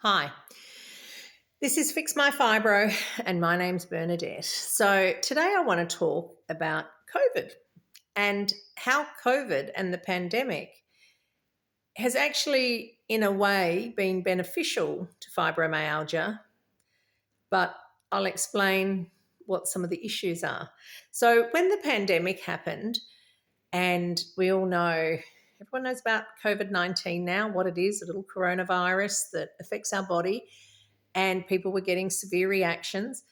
Hi, this is Fix My Fibro, and my name's Bernadette. So, today I want to talk about COVID and how COVID and the pandemic has actually, in a way, been beneficial to fibromyalgia, but I'll explain what some of the issues are. So, when the pandemic happened, and we all know, everyone knows about COVID-19 now, what it is, a little coronavirus that affects our body, and people were getting severe reactions,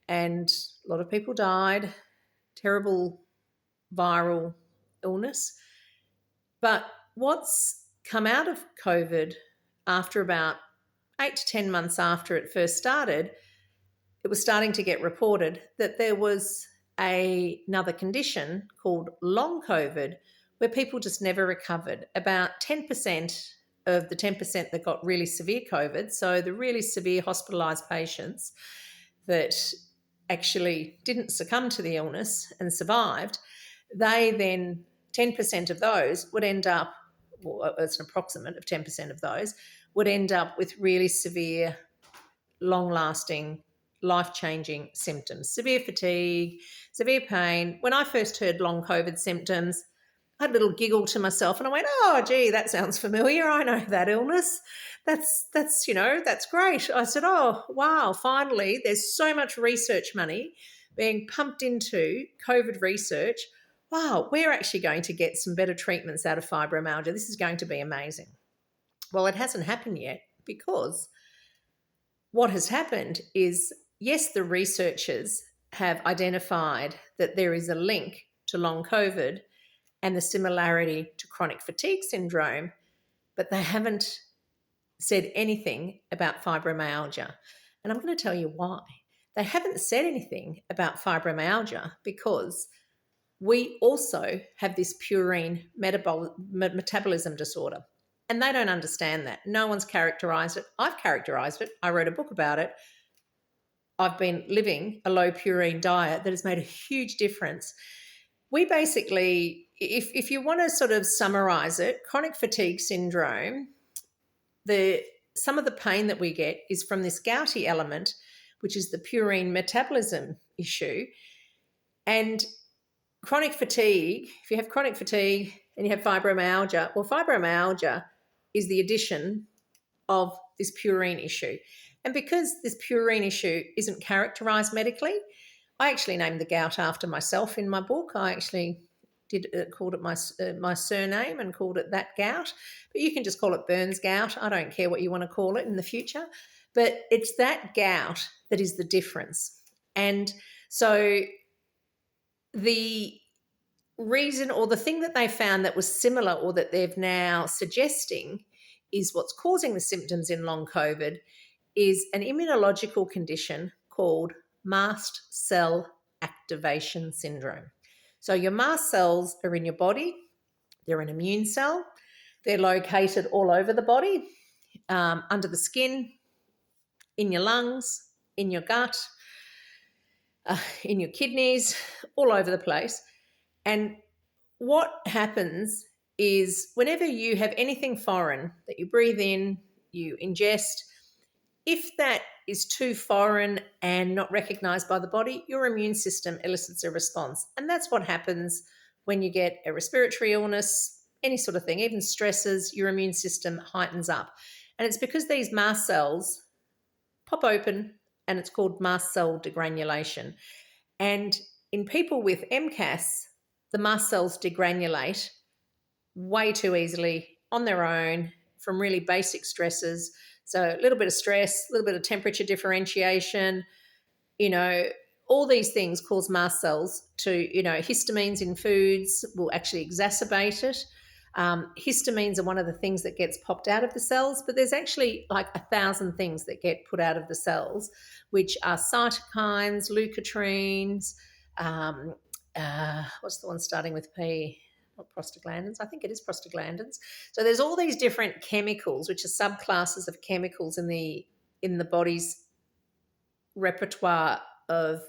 and a lot of people died. Terrible viral illness. But what's come out of COVID after about 8 to 10 months after it first started, it was starting to get reported that there was another condition called long COVID where people just never recovered. About 10% of the 10% that got really severe COVID, so the really severe hospitalised patients that actually didn't succumb to the illness and survived, they then, 10% of those would end up, well, it's an approximate of 10% of those, would end up with really severe, long-lasting, life-changing symptoms. Severe fatigue, severe pain. When I first heard long COVID symptoms, I had a little giggle to myself and I went, oh, gee, that sounds familiar. I know that illness. That's great. I said, oh, wow, finally, there's so much research money being pumped into COVID research. Wow, we're actually going to get some better treatments out of fibromyalgia. This is going to be amazing. Well, it hasn't happened yet because what has happened is, yes, the researchers have identified that there is a link to long COVID and the similarity to chronic fatigue syndrome, but they haven't said anything about fibromyalgia. And I'm going to tell you why. They haven't said anything about fibromyalgia because we also have this purine metabolism disorder. And they don't understand that. No one's characterized it. I've characterized it. I wrote a book about it. I've been living a low purine diet that has made a huge difference. We basically, if you want to sort of summarize it, chronic fatigue syndrome, some of the pain that we get is from this gouty element, which is the purine metabolism issue. And chronic fatigue, if you have chronic fatigue and you have fibromyalgia, well, fibromyalgia is the addition of this purine issue. And because this purine issue isn't characterized medically, I actually named the gout after myself in my book. I actually called it my surname and called it that gout. But you can just call it Burns gout. I don't care what you want to call it in the future. But it's that gout that is the difference. And so the reason, or the thing that they found that was similar, or that they're now suggesting is what's causing the symptoms in long COVID, is an immunological condition called mast cell activation syndrome. So your mast cells are in your body. They're an immune cell. They're located all over the body, under the skin, in your lungs, in your gut, in your kidneys, all over the place. And what happens is whenever you have anything foreign that you breathe in, you ingest, if that is too foreign and not recognized by the body, your immune system elicits a response. And that's what happens when you get a respiratory illness, any sort of thing, even stresses, your immune system heightens up. And it's because these mast cells pop open, and it's called mast cell degranulation. And in people with MCAS, the mast cells degranulate way too easily on their own from really basic stresses. So a little bit of stress, a little bit of temperature differentiation, all these things cause mast cells to, histamines in foods will actually exacerbate it. Histamines are one of the things that gets popped out of the cells, but there's actually like 1,000 things that get put out of the cells, which are cytokines, leukotrienes, what's the one starting with P? Not prostaglandins. I think it is prostaglandins. So there's all these different chemicals, which are subclasses of chemicals in the body's repertoire of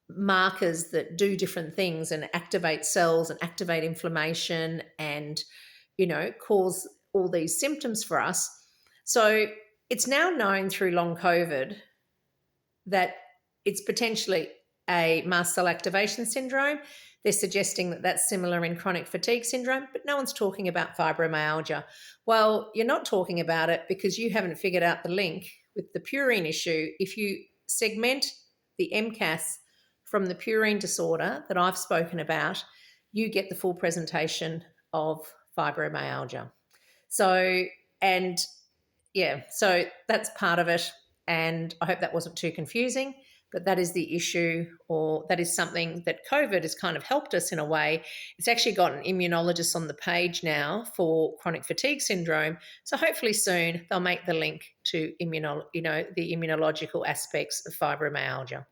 markers that do different things and activate cells and activate inflammation and, cause all these symptoms for us. So It's now known through long COVID that it's potentially a mast cell activation syndrome. They're suggesting that that's similar in chronic fatigue syndrome, but no one's talking about fibromyalgia. Well, you're not talking about it because you haven't figured out the link with the purine issue. If you segment the MCAS from the purine disorder that I've spoken about, you get the full presentation of fibromyalgia. So, and yeah, so that's part of it. And I hope that wasn't too confusing, but that is the issue, or that is something that COVID has kind of helped us in a way. It's actually got an immunologist on the page now for chronic fatigue syndrome. So hopefully soon they'll make the link to the immunological aspects of fibromyalgia.